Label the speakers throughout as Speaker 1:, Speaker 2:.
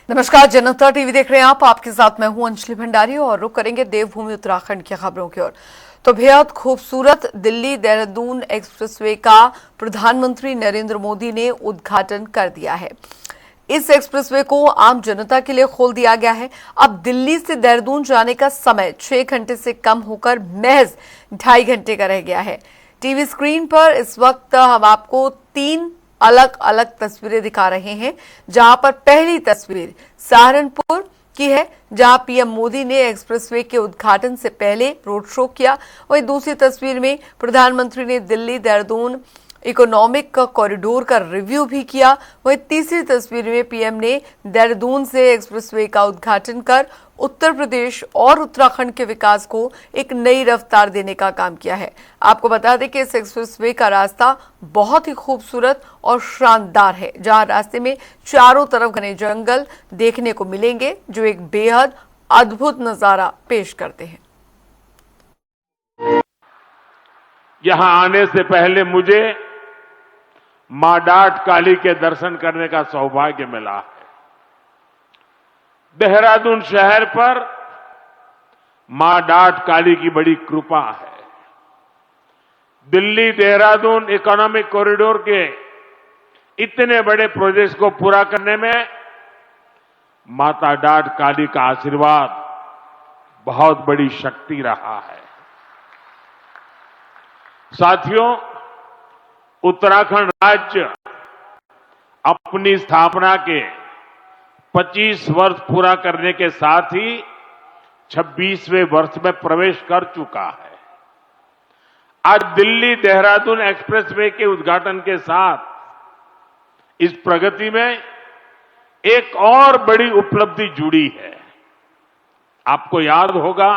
Speaker 1: नमस्कार, जनता टीवी देख रहे हैं आप। आपके साथ मैं हूं अंजलि भंडारी और रुक करेंगे देवभूमि उत्तराखंड की खबरों की ओर। तो बेहद खूबसूरत दिल्ली देहरादून एक्सप्रेसवे का प्रधानमंत्री नरेंद्र मोदी ने उद्घाटन कर दिया है। इस एक्सप्रेसवे को आम जनता के लिए खोल दिया गया है। अब दिल्ली से देहरादून जाने का समय 6 घंटे से कम होकर महज 2.5 घंटे का रह गया है। टीवी स्क्रीन पर इस वक्त हम आपको 3 अलग अलग तस्वीरें दिखा रहे हैं, जहां पर पहली तस्वीर सहारनपुर की है, जहां पीएम मोदी ने एक्सप्रेसवे के उद्घाटन से पहले रोड शो किया। वहीं दूसरी तस्वीर में प्रधानमंत्री ने दिल्ली देहरादून इकोनॉमिक कॉरिडोर का रिव्यू भी किया। वहीं तीसरी तस्वीर में पीएम ने देहरादून से एक्सप्रेसवे का उद्घाटन कर उत्तर प्रदेश और उत्तराखंड के विकास को एक नई रफ्तार देने का काम किया है। आपको बता दें कि इस एक्सप्रेसवे का रास्ता बहुत ही खूबसूरत और शानदार है, जहां रास्ते में चारों तरफ घने जंगल देखने को मिलेंगे, जो एक बेहद अद्भुत नजारा पेश करते हैं।
Speaker 2: यहां आने से पहले मुझे मां डाट काली के दर्शन करने का सौभाग्य मिला है। देहरादून शहर पर मां डाट काली की बड़ी कृपा है। दिल्ली देहरादून इकोनॉमिक कॉरिडोर के इतने बड़े प्रोजेक्ट्स को पूरा करने में माता डाट काली का आशीर्वाद बहुत बड़ी शक्ति रहा है। साथियों, उत्तराखंड राज्य अपनी स्थापना के 25 वर्ष पूरा करने के साथ ही 26वें वर्ष में प्रवेश कर चुका है। आज दिल्ली देहरादून एक्सप्रेसवे के उद्घाटन के साथ इस प्रगति में एक और बड़ी उपलब्धि जुड़ी है। आपको याद होगा,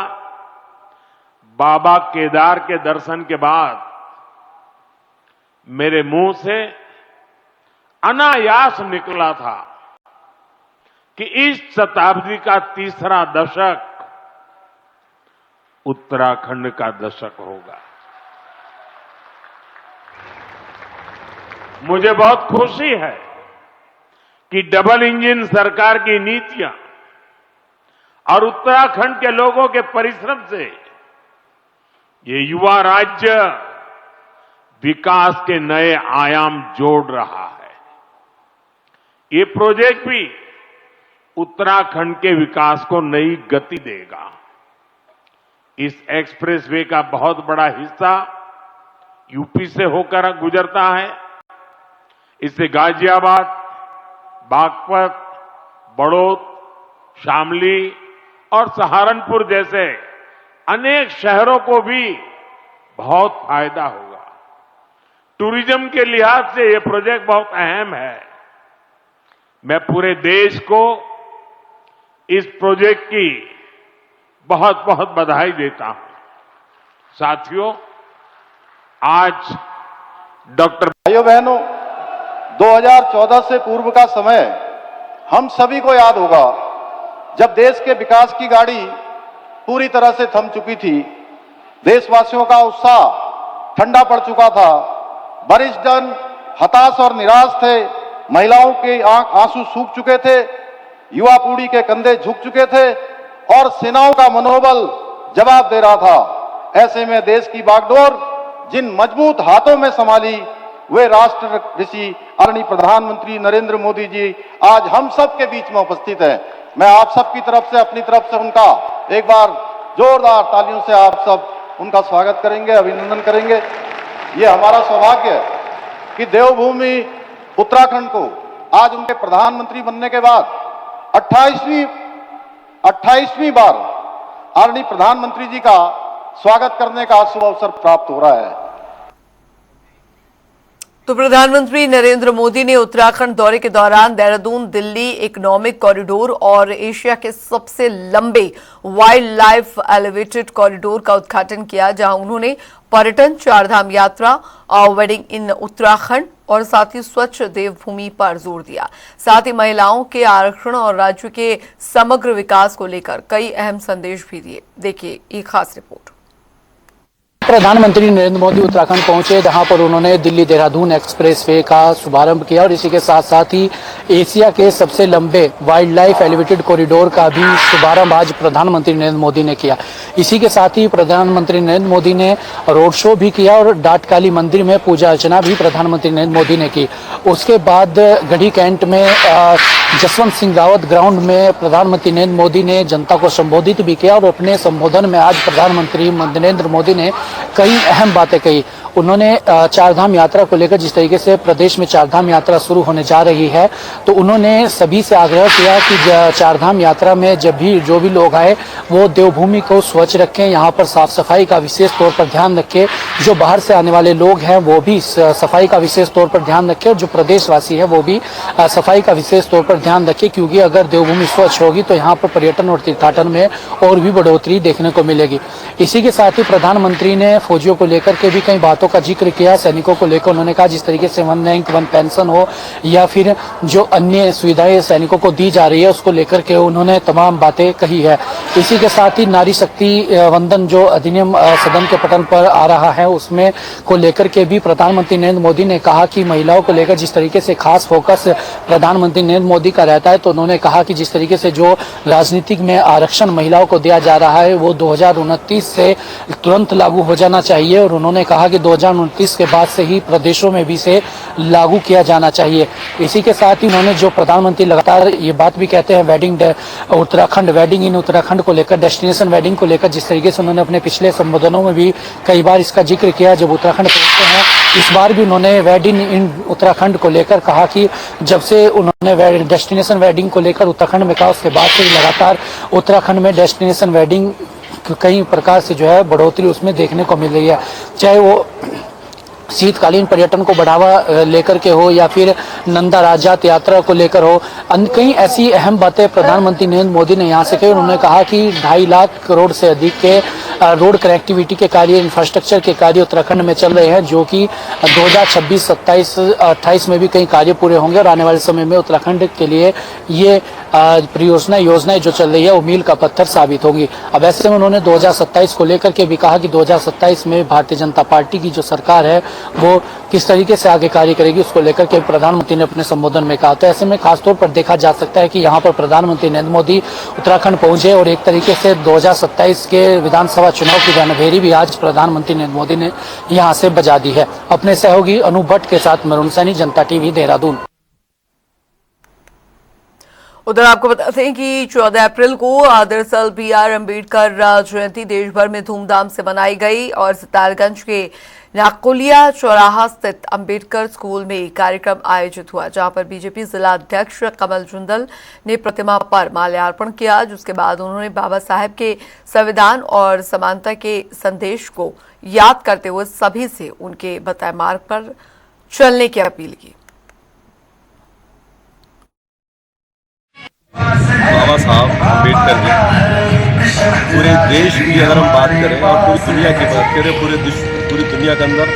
Speaker 2: बाबा केदार के दर्शन के बाद मेरे मुंह से अनायास निकला था कि इस शताब्दी का तीसरा दशक उत्तराखंड का दशक होगा। मुझे बहुत खुशी है कि डबल इंजन सरकार की नीतियां और उत्तराखंड के लोगों के परिश्रम से ये युवा राज्य विकास के नए आयाम जोड़ रहा है। ये प्रोजेक्ट भी उत्तराखंड के विकास को नई गति देगा। इस एक्सप्रेसवे का बहुत बड़ा हिस्सा यूपी से होकर गुजरता है। इससे गाजियाबाद, बागपत, बड़ौद, शामली और सहारनपुर जैसे अनेक शहरों को भी बहुत फायदा होगा। टूरिज्म के लिहाज से यह प्रोजेक्ट बहुत अहम है। मैं पूरे देश को इस प्रोजेक्ट की बहुत बहुत बधाई देता हूं। साथियों, आज डॉक्टर
Speaker 3: भाइयों बहनों, 2014 से पूर्व का समय हम सभी को याद होगा, जब देश के विकास की गाड़ी पूरी तरह से थम चुकी थी। देशवासियों का उत्साह ठंडा पड़ चुका था। वरिष्ठ जन हताश और निराश थे। महिलाओं के आंसू सूख चुके थे। युवा पीढ़ी के कंधे झुक चुके थे और सेनाओं का मनोबल जवाब दे रहा था। ऐसे में देश की बागडोर जिन मजबूत हाथों में संभाली, वे राष्ट्र ऋषि आदरणीय प्रधानमंत्री नरेंद्र मोदी जी आज हम सब के बीच में उपस्थित हैं। मैं आप सबकी तरफ से, अपनी तरफ से उनका एक बार जोरदार तालियों से आप सब उनका स्वागत करेंगे, अभिनंदन करेंगे। ये हमारा सौभाग्य है कि देवभूमि उत्तराखंड को आज उनके प्रधानमंत्री बनने के बाद 28वीं बार आदरणीय प्रधानमंत्री जी का स्वागत करने का शुभ अवसर प्राप्त हो रहा है।
Speaker 1: तो प्रधानमंत्री नरेंद्र मोदी ने उत्तराखंड दौरे के दौरान देहरादून दिल्ली इकोनॉमिक कॉरिडोर और एशिया के सबसे लंबे वाइल्ड लाइफ एलिवेटेड कॉरिडोर का उद्घाटन किया, जहां उन्होंने पर्यटन, चारधाम यात्रा, वेडिंग इन उत्तराखंड और साथ ही स्वच्छ देवभूमि पर जोर दिया। साथ ही महिलाओं के आरक्षण और राज्य के समग्र विकास को लेकर कई अहम संदेश भी दिए। देखिए एक खास रिपोर्ट।
Speaker 4: प्रधानमंत्री नरेंद्र मोदी उत्तराखंड पहुंचे, जहां पर उन्होंने दिल्ली देहरादून एक्सप्रेसवे का शुभारंभ किया और इसी के साथ साथ ही एशिया के सबसे लंबे वाइल्ड लाइफ एलिवेटेड कॉरिडोर का भी शुभारंभ आज प्रधानमंत्री नरेंद्र मोदी ने किया। इसी के साथ ही प्रधानमंत्री नरेंद्र मोदी ने रोड शो भी किया और डाटकाली मंदिर में पूजा अर्चना भी प्रधानमंत्री नरेंद्र मोदी ने की। उसके बाद गढ़ी कैंट में जसवंत सिंह रावत ग्राउंड में प्रधानमंत्री नरेंद्र मोदी ने जनता को संबोधित भी किया और अपने संबोधन में आज प्रधानमंत्री नरेंद्र मोदी ने कई अहम बातें कही। उन्होंने चारधाम यात्रा को लेकर, जिस तरीके से प्रदेश में चारधाम यात्रा शुरू होने जा रही है, तो उन्होंने सभी से आग्रह किया कि चारधाम यात्रा में जब भी जो भी लोग आए वो देवभूमि को स्वच्छ रखें, यहाँ पर साफ सफाई का विशेष तौर पर ध्यान रखें। जो बाहर से आने वाले लोग हैं वो भी सफाई का विशेष तौर पर ध्यान रखें और जो प्रदेशवासी है वो भी सफाई का विशेष तौर पर ध्यान रखें, क्योंकि अगर देवभूमि स्वच्छ होगी तो यहाँ पर पर्यटन और तीर्थाटन में और भी बढ़ोतरी देखने को मिलेगी। इसी के साथ ही प्रधानमंत्री ने फौजियों को लेकर के भी कई बातों का जिक्र किया। सैनिकों को लेकर उन्होंने कहा जिस तरीके से 1 रैंक 1 पेंशन हो या फिर जो अन्य सुविधाएं सैनिकों को दी जा रही है उसको लेकर के उन्होंने तमाम बातें कही है। इसी के साथ ही नारी शक्ति वंदन जो अधिनियम सदन के पटल पर आ रहा है उसमें को लेकर के भी प्रधानमंत्री नरेंद्र मोदी ने कहा कि महिलाओं को लेकर जिस तरीके से खास फोकस प्रधानमंत्री नरेंद्र मोदी का रहता है, तो उन्होंने कहा कि जिस तरीके से जो राजनीतिक में आरक्षण महिलाओं को दिया जा रहा है वो 2029 से तुरंत लागू हो जाना चाहिए और उन्होंने कहा कि 2029 के बाद से ही प्रदेशों में भी इसे लागू किया जाना चाहिए। इसी के साथ ही उन्होंने जो प्रधानमंत्री लगातार ये बात भी कहते हैं वेडिंग इन उत्तराखंड को लेकर, डेस्टिनेशन वेडिंग को लेकर, जिस तरीके से उन्होंने अपने पिछले संबोधनों में भी कई बार इसका जिक्र किया जब उत्तराखंड पहुंचते हैं। इस बार भी उन्होंने वेडिंग इन उत्तराखंड को लेकर कहा कि जब से उन्होंने डेस्टिनेशन वेडिंग को लेकर उत्तराखंड में कहा उसके बाद से लगातार उत्तराखंड में डेस्टिनेशन वेडिंग कई प्रकार से जो है बढ़ोतरी उसमें देखने को मिल रही है, चाहे वो शीतकालीन पर्यटन को बढ़ावा लेकर के हो या फिर नंदा राजात यात्रा को लेकर हो। कई ऐसी अहम बातें प्रधानमंत्री नरेंद्र मोदी ने यहाँ से कही। उन्होंने कहा कि 2.5 लाख करोड़ से अधिक के रोड कनेक्टिविटी के कार्य, इंफ्रास्ट्रक्चर के कार्य उत्तराखंड में चल रहे हैं, जो कि 2026, 27, 28 में भी कई कार्य पूरे होंगे और आने वाले समय में उत्तराखंड के लिए ये योजनाएं जो चल रही है वो मील का पत्थर साबित होंगी। अब ऐसे में उन्होंने 2027 को लेकर के भी कहा कि 2027 में भारतीय जनता पार्टी की जो सरकार है वो किस तरीके से आगे कार्य करेगी, उसको लेकर के प्रधानमंत्री ने अपने संबोधन में कहा। तो ऐसे में खासतौर पर देखा जा सकता है कि यहाँ पर प्रधानमंत्री नरेंद्र मोदी उत्तराखंड पहुंचे और एक तरीके से 2027 के विधानसभा चुनाव की रणभेरी भी आज प्रधानमंत्री नरेंद्र मोदी ने यहाँ से बजा दी है। अपने सहयोगी अनूप भट्ट के साथ मरुण सैनी, जनता टीवी, देहरादून।
Speaker 1: उधर आपको बता दें कि 14 अप्रैल को दरअसल BR अम्बेडकर जयंती देश भर में धूमधाम से मनाई गई और सितारगंज के नाकोलिया चौराहा स्थित अम्बेडकर स्कूल में कार्यक्रम आयोजित हुआ, जहां पर बीजेपी जिला अध्यक्ष कमल जुंदल ने प्रतिमा पर माल्यार्पण किया, जिसके बाद उन्होंने बाबा साहेब के संविधान और समानता के संदेश को याद करते हुए सभी से उनके बताए मार्ग पर चलने की अपील की।
Speaker 5: बाबा साहब अम्बेडकर जी पूरे देश की अगर हम बात करें और पूरी दुनिया की बात करें, पूरी दुनिया के अंदर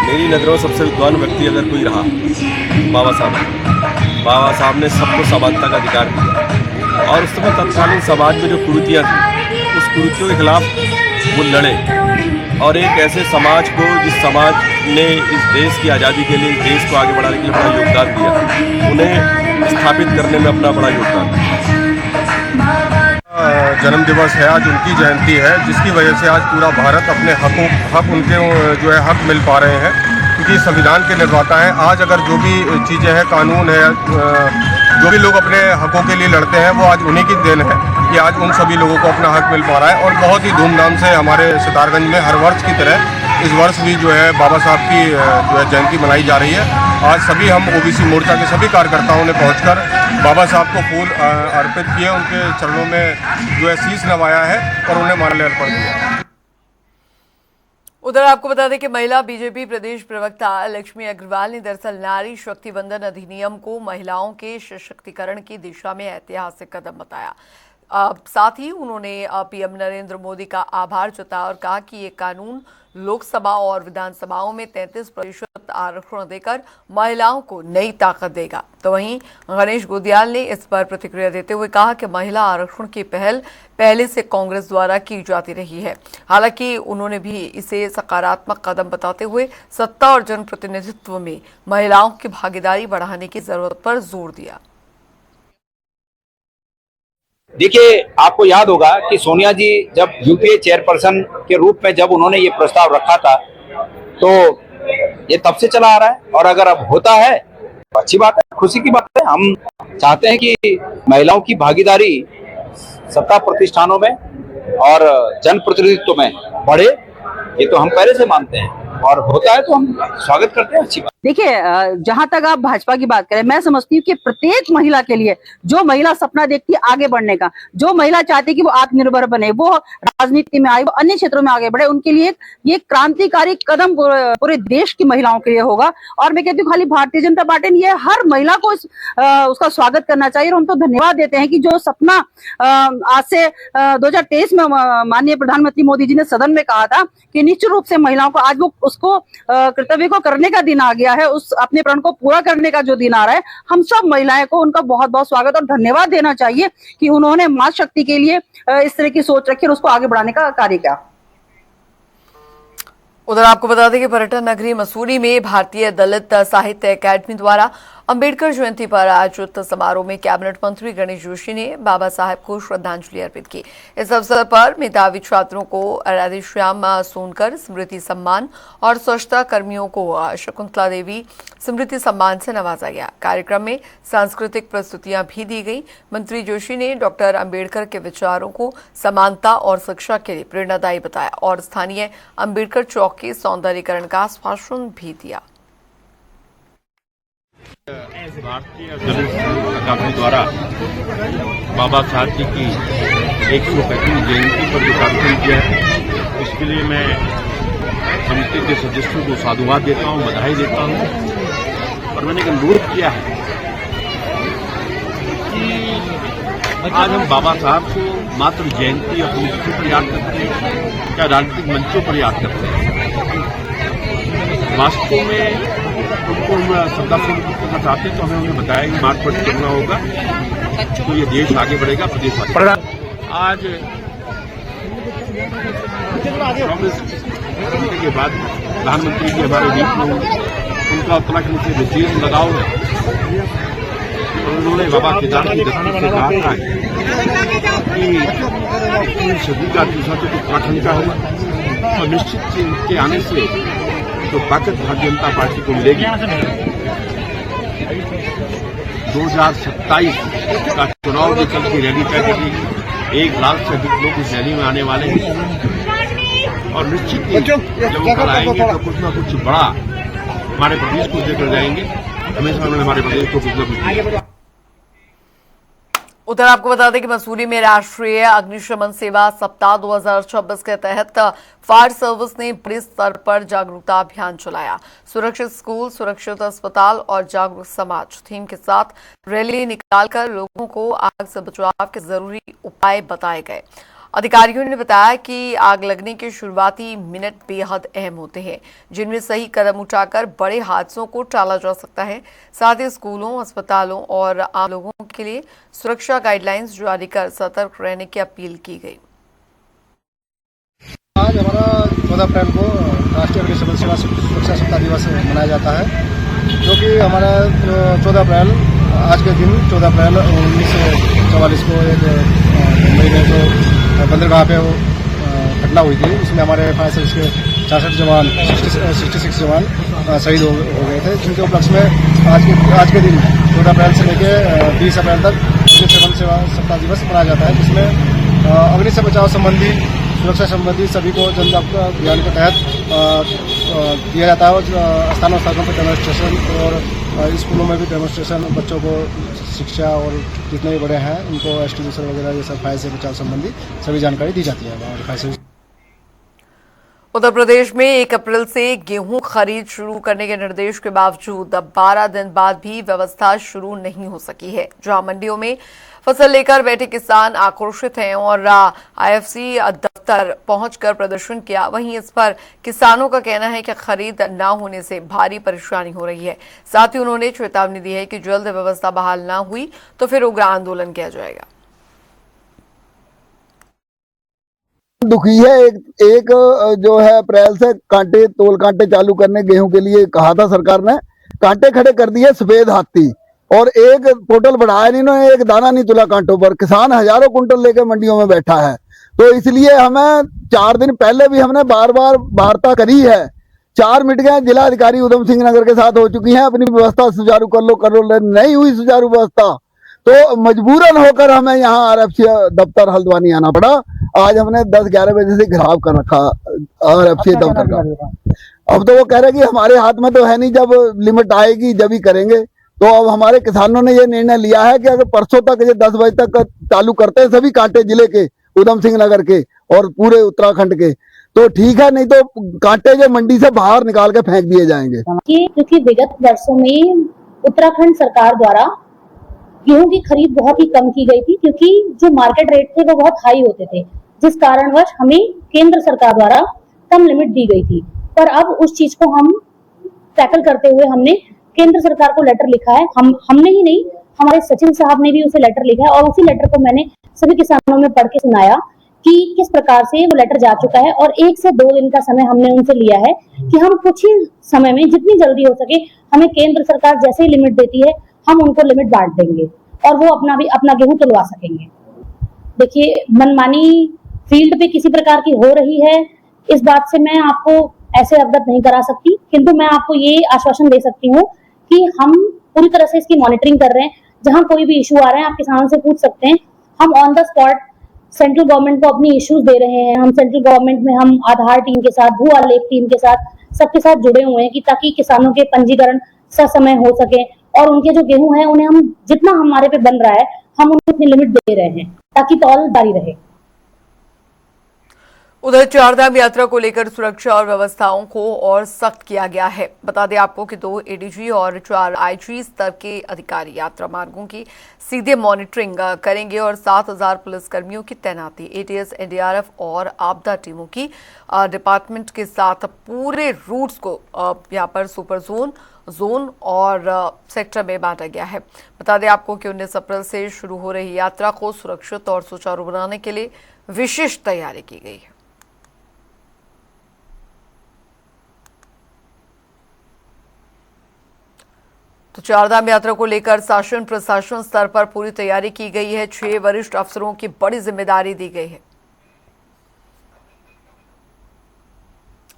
Speaker 5: मेरी नज़रों में सबसे विद्वान व्यक्ति अगर कोई रहा बाबा साहब ने सबको समानता का अधिकार दिया और उस समय तत्कालीन समाज में जो कुरीतियाँ थी उस कुरीतियों के खिलाफ वो लड़े और एक ऐसे समाज को, जिस समाज ने इस देश की आज़ादी के लिए, इस देश को आगे बढ़ाने के लिए बड़ा योगदान दिया, उन्हें स्थापित करने में अपना बड़ा योगदान दिया।
Speaker 6: जन्म दिवस है, आज उनकी जयंती है, जिसकी वजह से आज पूरा भारत अपने हक उनके जो है हक मिल पा रहे हैं, क्योंकि संविधान के निर्माता हैं। आज अगर जो भी चीज़ें हैं, कानून है, जो भी लोग अपने हकों के लिए लड़ते हैं, वो आज उन्हीं की देन है कि आज उन सभी लोगों को अपना हक मिल पा रहा है। और बहुत ही धूमधाम से हमारे सितारगंज में हर वर्ष की तरह इस वर्ष भी जो है बाबा साहब की जो है जयंती मनाई जा रही है। आज सभी हम ओबीसी मोर्चा के सभी कार्यकर्ताओं ने पहुंचकर बाबा साहब को फूल अर्पित किए, उनके चरणों में जो है शीश नवाया है और उन्हें माल्यार्पण किया।
Speaker 1: उधर आपको बता दें कि महिला बीजेपी प्रदेश प्रवक्ता लक्ष्मी अग्रवाल ने दरअसल नारी शक्ति वंदन अधिनियम को महिलाओं के सशक्तिकरण की दिशा में ऐतिहासिक कदम बताया। साथ ही उन्होंने पीएम नरेंद्र मोदी का आभार जताया और कहा कि ये कानून लोकसभा और विधानसभाओं में 33% आरक्षण देकर महिलाओं को नई ताकत देगा। तो वहीं गणेश गोदियाल ने इस पर प्रतिक्रिया देते हुए कहा कि महिला आरक्षण की पहल पहले से कांग्रेस द्वारा की जाती रही है। हालांकि उन्होंने भी इसे सकारात्मक कदम बताते हुए सत्ता और जनप्रतिनिधित्व में महिलाओं की भागीदारी बढ़ाने की जरूरत पर जोर दिया।
Speaker 7: देखिए, आपको याद होगा कि सोनिया जी जब यूपीए चेयरपर्सन के रूप में जब उन्होंने ये प्रस्ताव रखा था तो ये तब से चला आ रहा है, और अगर अब होता है तो अच्छी बात है, खुशी की बात है। हम चाहते हैं कि महिलाओं की भागीदारी सत्ता प्रतिष्ठानों में और जनप्रतिनिधित्व में बढ़े, ये तो हम पहले से मानते हैं, और होता है तो हम स्वागत करते हैं, अच्छी बात।
Speaker 8: देखिए, जहां तक आप भाजपा की बात करें, मैं समझती हूँ कि प्रत्येक महिला के लिए, जो महिला सपना देखती है आगे बढ़ने का, जो महिला चाहती है कि वो आत्मनिर्भर बने, वो राजनीति में आए, वो अन्य क्षेत्रों में आगे बढ़े, उनके लिए ये क्रांतिकारी कदम पूरे देश की महिलाओं के लिए होगा। और मैं कहती हूँ खाली भारतीय जनता पार्टी ने, हर महिला को उसका स्वागत करना चाहिए, और उनको धन्यवाद देते हैं कि जो सपना आज से 2023 में माननीय प्रधानमंत्री मोदी जी ने सदन में कहा था कि निश्चित रूप से महिलाओं को आज वो उसको कर्तव्य को करने का दिन आ गया है, उस अपने प्रण को पूरा करने का जो दिन आ रहा है। हम सब महिलाएं को उनका बहुत बहुत स्वागत और धन्यवाद देना चाहिए कि उन्होंने मां शक्ति के लिए इस तरह की सोच रखी और उसको आगे बढ़ाने का कार्य किया।
Speaker 1: उधर आपको बता दें कि पर्यटन नगरी मसूरी में भारतीय दलित साहित्य अकादमी द्वारा अंबेडकर जयंती पर आयोजित समारोह में कैबिनेट मंत्री गणेश जोशी ने बाबा साहेब को श्रद्धांजलि अर्पित की। इस अवसर पर मेधावी छात्रों को राधेश्याम सोनकर स्मृति सम्मान और स्वच्छता कर्मियों को शकुंतला देवी स्मृति सम्मान से नवाजा गया। कार्यक्रम में सांस्कृतिक प्रस्तुतियां भी दी गई। मंत्री जोशी ने डॉक्टर अंबेडकर के विचारों को समानता और शिक्षा के लिए प्रेरणादायी बताया और स्थानीय अंबेडकर चौक के सौंदर्यीकरण का आश्वासन भी दिया।
Speaker 2: भारतीय दलित अकादमी द्वारा बाबा साहब जी की 125वीं जयंती पर जो कार्यक्रम किया है, उसके लिए मैं समिति के सदस्यों को साधुवाद देता हूं, बधाई देता हूं। और मैंने एक अनुरोध किया है कि आज हम बाबा साहब को मात्र जयंती और पुण्यतिथि पर याद करते हैं, क्या राजनीतिक मंचों पर याद करते हैं। वास्तव में उनको श्रद्धापूर्वक करना चाहते हैं तो हमें उन्हें बताया कि मार्च पर करना होगा, तो ये देश आगे बढ़ेगा, प्रदेश आगे बढ़ेगा। आज कांग्रेस के बाद प्रधानमंत्री जी हमारे बीच में, उनका उत्तराखंड से विशेष लगाव है और उन्होंने बाबा केदार की दृष्टि से कहा था कि पूरी सदी का दूसरा तो उत्तराखंड का होगा, और निश्चित से इनके आने से तो ताकत भारतीय जनता पार्टी को मिलेगी। 2027 का चुनाव के चल की रैली तय करेगी। 1 लाख से अधिक लोग इस रैली में आने वाले हैं, और निश्चित ही जब वो कल आएंगे तो कुछ न कुछ बड़ा हमारे प्रदेश को देकर जाएंगे। हमेशा उन्होंने हमारे प्रदेश को कुछ न कुछ।
Speaker 1: उधर आपको बता दें कि मसूरी में राष्ट्रीय अग्निशमन सेवा सप्ताह 2026 के तहत फायर सर्विस ने बड़े स्तर पर जागरूकता अभियान चलाया। सुरक्षित स्कूल, सुरक्षित अस्पताल और जागरूक समाज थीम के साथ रैली निकालकर लोगों को आग से बचाव के जरूरी उपाय बताए गए। अधिकारियों ने बताया कि आग लगने के शुरुआती मिनट बेहद अहम होते हैं, जिनमें सही कदम उठाकर बड़े हादसों को टाला जा सकता है। साथ ही स्कूलों, अस्पतालों और आम लोगों के लिए सुरक्षा गाइडलाइंस जारी कर सतर्क रहने की अपील की गई।
Speaker 9: आज हमारा 14 अप्रैल को राष्ट्रीय अग्निशमन सेवा सुरक्षा सप्ताह दिवस मनाया जाता है, जो कि हमारा 14 अप्रैल आज के दिन 14 अप्रैल 1944 को एक मुंबई में जो बंदरगाह पे वो घटना हुई थी, उसमें हमारे फायर सर्विस के 66 जवान 66 जवान शहीद हो गए थे, जिनके उपलक्ष्य में आज के दिन 14 अप्रैल से लेकर 20 अप्रैल तक अग्निशमन सेवा सप्ताह दिवस मनाया जाता है, जिसमें अग्नि से बचाव संबंधी, सुरक्षा संबंधी सभी को जन जागरूकता अभियान के तहत दिया जाता है। और स्थानों पर डेमोन्स्ट्रेशन और स्कूलों में भी डेमोन्स्ट्रेशन, बच्चों को शिक्षा और जितने भी बड़े हैं उनको एक्सटिंग्विशर वगैरह ये सब फायर से बचाव संबंधी सभी जानकारी दी जाती है।
Speaker 1: उत्तर प्रदेश में 1 अप्रैल से गेहूं खरीद शुरू करने के निर्देश के बावजूद अब 12 दिन बाद भी व्यवस्था शुरू नहीं हो सकी है। जहां मंडियों में फसल लेकर बैठे किसान आक्रोशित हैं और आईएफसी दफ्तर पहुंचकर प्रदर्शन किया, वहीं इस पर किसानों का कहना है कि खरीद न होने से भारी परेशानी हो रही है। साथ ही उन्होंने चेतावनी दी है कि जल्द व्यवस्था बहाल न हुई तो फिर उग्र आंदोलन किया जाएगा।
Speaker 10: दुखी है एक जो है अप्रैल से तोल कांटे चालू करने गेहूं के लिए कहा था सरकार ने, कांटे खड़े कर दिए सफेद हाथी और एक पोर्टल बढ़ाया नहीं, इन्होंने एक दाना नहीं तुला कांटों पर। किसान हजारों कुंटल लेकर मंडियों में बैठा है। तो इसलिए हमें 4 दिन पहले भी हमने बार बार वार्ता करी है। 4 मीटिंगें जिला अधिकारी उधम सिंह नगर के साथ हो चुकी हैं, अपनी व्यवस्था सुचारू कर लो, नहीं हुई सुचारू व्यवस्था तो मजबूरन होकर हमें यहाँ आरएफसी दफ्तर हल्द्वानी आना पड़ा। आज हमने 10-11 बजे से घेराव कर रखा आरएफसी दफ्तर का। अब तो वो कह रहे कि हमारे हाथ में तो है नहीं, जब लिमिट आएगी जब ही करेंगे। तो अब हमारे किसानों ने ये निर्णय लिया है कि अगर परसों तक ये 10 बजे तक चालू करते हैं सभी कांटे जिले के, उधम सिंह नगर के और पूरे उत्तराखंड के, तो ठीक है, नहीं तो कांटे जो मंडी से बाहर निकाल के फेंक दिए जाएंगे।
Speaker 11: क्योंकि विगत वर्षों में उत्तराखंड सरकार द्वारा गेहूं की खरीद बहुत ही कम की गई थी, क्योंकि जो मार्केट रेट थे वो बहुत हाई होते थे, जिस कारणवश हमें केंद्र सरकार द्वारा कम लिमिट दी गई थी। पर अब उस चीज को हम टैकल करते हुए हमने केंद्र सरकार को लेटर लिखा है। हमने ही नहीं, हमारे सचिव साहब ने भी उसे लेटर लिखा है और उसी लेटर को मैंने सभी किसानों में पढ़ के सुनाया कि किस प्रकार से वो लेटर जा चुका है। और 1 से 2 दिन का समय हमने उनसे लिया है कि हम कुछ ही समय में जितनी जल्दी हो सके, हमें केंद्र सरकार जैसे ही लिमिट देती है हम उनको लिमिट बांट देंगे और वो अपना गेहूं तुलवा सकेंगे। देखिए, मनमानी फील्ड पे किसी प्रकार की हो रही है, इस बात से मैं आपको ऐसे अवगत नहीं करा सकती, किंतु मैं आपको ये आश्वासन दे सकती हूँ कि हम पूरी तरह से इसकी मॉनिटरिंग कर रहे हैं। जहां कोई भी इशू आ रहे हैं आप किसानों से पूछ सकते हैं। हम on the spot central government को अपनी इश्यूज दे रहे हैं। हम सेंट्रल गवर्नमेंट में हम आधार टीम के साथ, भू आलेख टीम के साथ, सबके साथ जुड़े हुए हैं कि ताकि किसानों के पंजीकरण ससमय हो सके और उनके जो गेहूं है उन्हें हम जितना हमारे पे बन रहा है हम उन्हें इतनी लिमिट दे रहे हैं ताकि तौल जारी रहे।
Speaker 1: उधर चारधाम यात्रा को लेकर सुरक्षा और व्यवस्थाओं को और सख्त किया गया है। बता दें आपको कि 2 एडीजी और 4 आईजी स्तर के अधिकारी यात्रा मार्गों की सीधे मॉनिटरिंग करेंगे और 7000 पुलिसकर्मियों की तैनाती, एटीएस, एनडीआरएफ और आपदा टीमों की डिपार्टमेंट के साथ पूरे रूट्स को यहाँ पर सुपर जोन और सेक्टर में बांटा गया है। बता दें आपको कि 19 अप्रैल से शुरू हो रही यात्रा को सुरक्षित और सुचारू बनाने के लिए विशेष तैयारी की गई है। तो चारधाम यात्रा को लेकर शासन प्रशासन स्तर पर पूरी तैयारी की गई है। 6 वरिष्ठ अफसरों की बड़ी जिम्मेदारी दी गई है।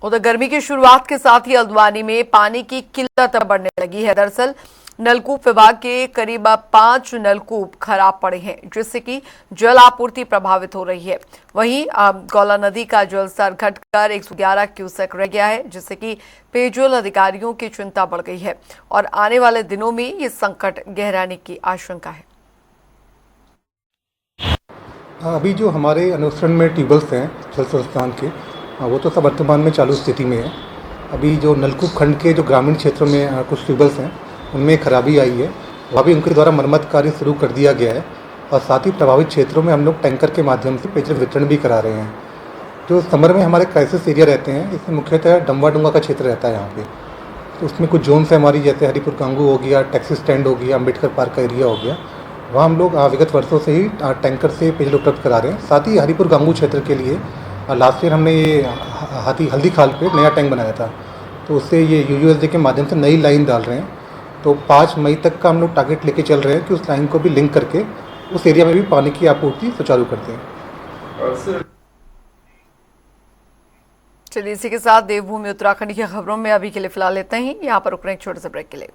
Speaker 1: उधर गर्मी की शुरुआत के साथ ही हल्द्वानी में पानी की किल्लत बढ़ने लगी है। दरअसल नलकूप विभाग के करीब 5 नलकूप खराब पड़े हैं, जिससे कि जल आपूर्ति प्रभावित हो रही है। वहीं गौला नदी का जलस्तर घटकर 111 क्यूसेक रह गया है, जिससे कि पेयजल अधिकारियों की चिंता बढ़ गई है और आने वाले दिनों में ये संकट गहराने की आशंका है।
Speaker 12: अभी जो हमारे अनुसरण में ट्यूबवेल्स हैं जल संस्थान के, वो तो सब वर्तमान में चालू स्थिति में है। अभी जो नलकूप खंड के जो ग्रामीण क्षेत्रों में कुछ ट्यूबवेल्स हैं उनमें खराबी आई है, वहाँ भी उनके द्वारा मरम्मत कार्य शुरू कर दिया गया है और साथ ही प्रभावित क्षेत्रों में हम लोग टैंकर के माध्यम से पेयजल वितरण भी करा रहे हैं। जो समर में हमारे क्राइसिस एरिया रहते हैं, इसमें मुख्यतः डम्बा का क्षेत्र रहता है यहाँ पे, तो उसमें कुछ जोन है हमारी, जैसे हरिपुर गांगू हो गया, टैक्सी स्टैंड हो गया, अम्बेडकर पार्क का एरिया हो गया, वहाँ हम लोग विगत वर्षों से ही टैंकर से पेयजल उपलब्ध करा रहे हैं। साथ ही हरिपुर गांगू क्षेत्र के लिए लास्ट ईयर हमने ये हल्दी खाल पे नया टैंक बनाया था, तो उससे ये यूयूएसडी के माध्यम से नई लाइन डाल रहे हैं। तो 5 मई तक का हम लोग टारगेट लेके चल रहे हैं कि उस लाइन को भी लिंक करके उस एरिया में भी पानी की आपूर्ति सुचारू करते हैं।
Speaker 1: चलिए, इसी के साथ देवभूमि उत्तराखंड की खबरों में अभी के लिए फिलहाल लेते हैं। यहाँ पर रुक रहे हैं एक छोटे से ब्रेक के लिए।